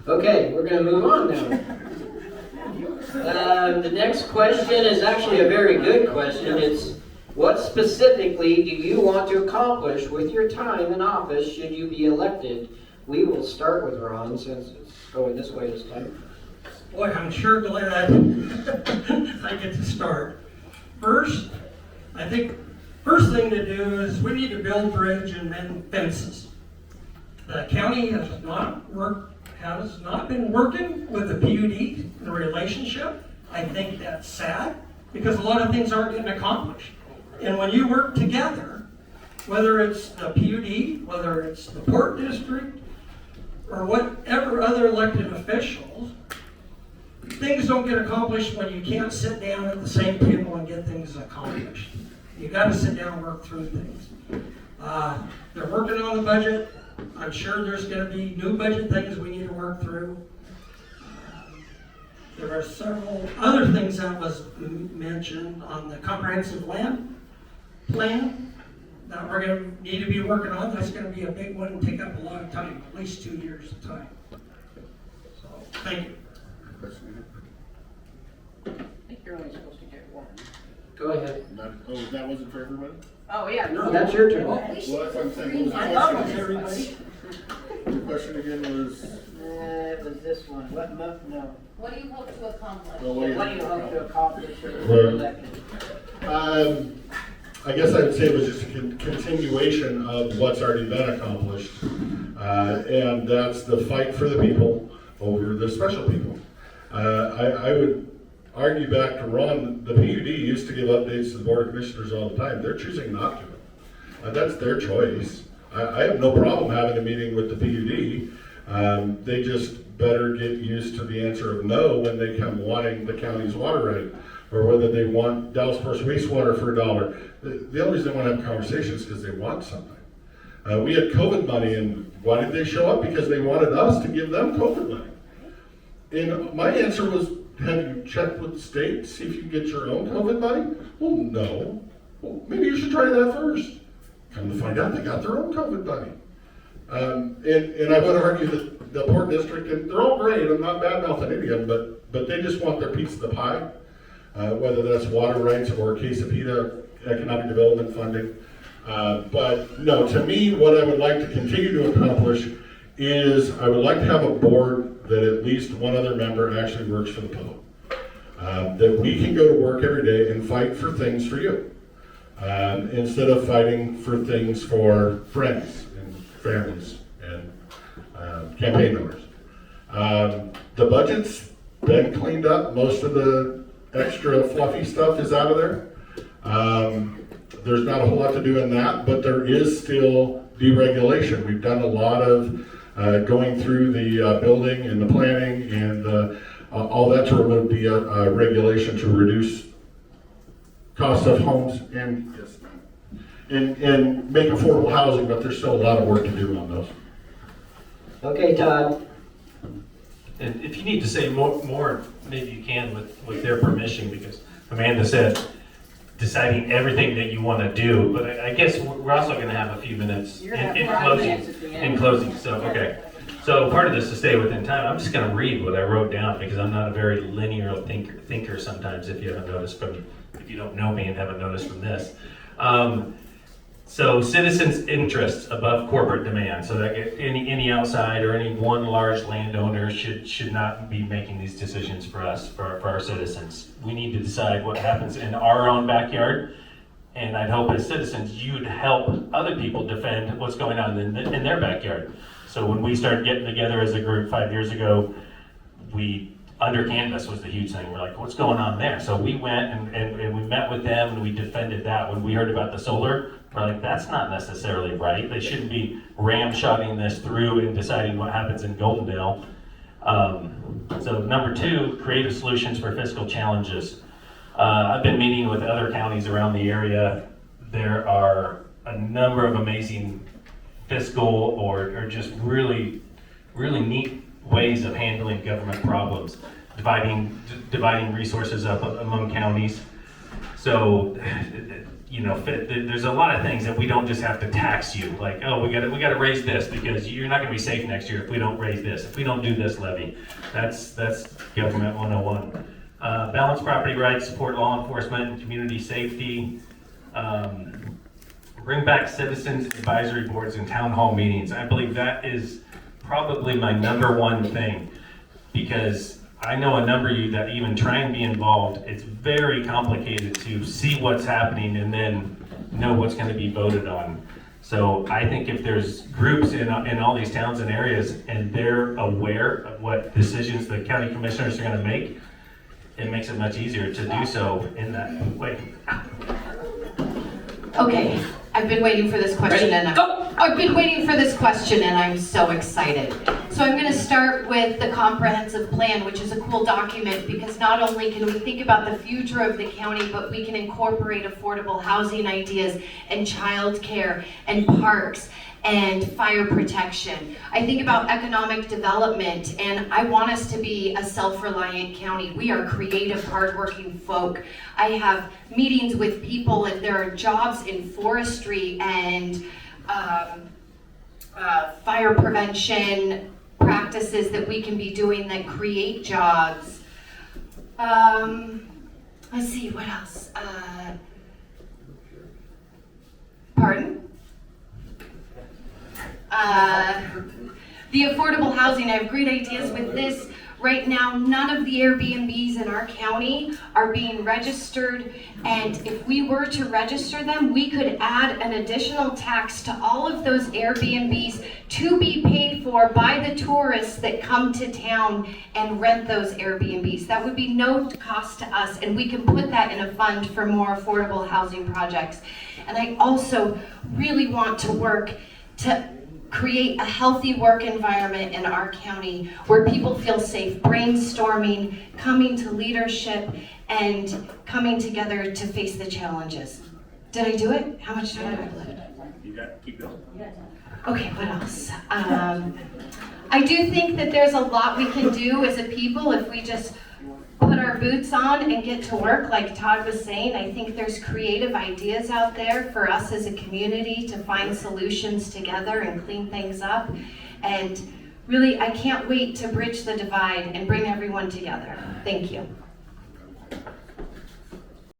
Okay, we're going to move on now. The next question is actually a very good question. It's, what specifically do you want to accomplish with your time in office should you be elected? We will start with Ron since it's going this way this time. Boy, I'm sure glad I get to start. First, I think first thing to do is we need to build bridge and mend fences. The county has not been working with the PUD, the relationship. I think that's sad because a lot of things aren't getting accomplished. And when you work together, whether it's the PUD, whether it's the Port District, or whatever other elected officials, things don't get accomplished when you can't sit down at the same table and get things accomplished. You got to sit down and work through things. They're working on the budget. I'm sure there's going to be new budget things we need to work through. There are several other things that was mentioned on the comprehensive land plan that we're going to need to be working on. That's going to be a big one and take up a lot of time, at least 2 years of time. So, thank you. I think you're only supposed to get one. Go ahead. That wasn't for everybody? Oh, yeah. No, that's your turn. Well, that's what I'm saying. I thought it was everybody. The question again was, It was this one. What month? No. What do you hope to accomplish? well, What do you hope to accomplish if you're elected? I guess I would say it was just a continuation of what's already been accomplished. And that's the fight for the people over the special people. I would argue back to Ron, the PUD used to give updates to the Board of Commissioners all the time. They're choosing not to. That's their choice. I have no problem having a meeting with the PUD. They just better get used to the answer of no when they come wanting the county's water right, or whether they want Dallas Force wastewater for $1. The only reason they want to have conversations is because they want something. We had COVID money, and why did they show up? Because they wanted us to give them COVID money. And my answer was, have you checked with the state, see if you can get your own COVID money? Well, no. Well, maybe you should try that first. Come to find out, they got their own COVID money. And I would argue that the Port District, and they're all great, I'm not bad-mouthing any of them, but they just want their piece of the pie, whether that's water rights or Quesapita economic development funding. But no, to me, what I would like to continue to accomplish is I would like to have a board that at least one other member actually works for the public. That we can go to work every day and fight for things for you. Instead of fighting for things for friends and families and campaign members. The budget's been cleaned up. Most of the extra fluffy stuff is out of there. There's not a whole lot to do in that, but there is still deregulation. We've done a lot of going through the building and the planning and all that to remove the regulation to reduce cost of homes and make affordable housing, but there's still a lot of work to do on those. Okay, Todd. And if you need to say more, maybe you can with their permission, because Amanda said deciding everything that you want to do, but I guess we're also going to have a few minutes in closing. So, okay. So part of this to stay within time, I'm just going to read what I wrote down because I'm not a very linear thinker sometimes, if you haven't noticed if you don't know me and haven't noticed from this. So citizens' interests above corporate demand. So that any outside or any one large landowner should not be making these decisions for us, for our citizens. We need to decide what happens in our own backyard. And I'd hope as citizens, you'd help other people defend what's going on in their backyard. So when we started getting together as a group 5 years ago, under canvas was the huge thing. We're like, what's going on there? So we went and we met with them and we defended that. When we heard about the solar, we're like, that's not necessarily right. They shouldn't be ram-shotting this through and deciding what happens in Goldendale. So number 2, creative solutions for fiscal challenges. I've been meeting with other counties around the area. There are a number of amazing fiscal or just really, really neat ways of handling government problems, dividing resources up among counties. So there's a lot of things that we don't just have to tax you, like, oh, we gotta raise this because you're not gonna be safe next year if we don't raise this, if we don't do this levy. That's government 101. Balance property rights, support law enforcement and community safety. Bring back citizens advisory boards and town hall meetings. I believe that is probably my #1 thing, because I know a number of you that even try and be involved. It's very complicated to see what's happening and then know what's going to be voted on. So I think if there's groups in all these towns and areas and they're aware of what decisions the county commissioners are going to make, it makes it much easier to do so in that way. Okay, I've been waiting for this question I've been waiting for this question and I'm so excited. So I'm gonna start with the comprehensive plan, which is a cool document because not only can we think about the future of the county, but we can incorporate affordable housing ideas and childcare and parks and fire protection. I think about economic development, and I want us to be a self-reliant county. We are creative, hardworking folk. I have meetings with people, and there are jobs in forestry and fire prevention practices that we can be doing that create jobs. Let's see, what else? Pardon? The affordable housing, I have great ideas with this. Right now, none of the Airbnbs in our county are being registered, and if we were to register them, we could add an additional tax to all of those Airbnbs to be paid for by the tourists that come to town and rent those Airbnbs. That would be no cost to us, and we can put that in a fund for more affordable housing projects. And I also really want to work to create a healthy work environment in our county where people feel safe brainstorming, coming to leadership, and coming together to face the challenges. Did I do it? How much time do I have left? You got keep going. Okay, what else? I do think that there's a lot we can do as a people if we just put our boots on and get to work, like Todd was saying. I think there's creative ideas out there for us as a community to find solutions together and clean things up. And really, I can't wait to bridge the divide and bring everyone together. Thank you.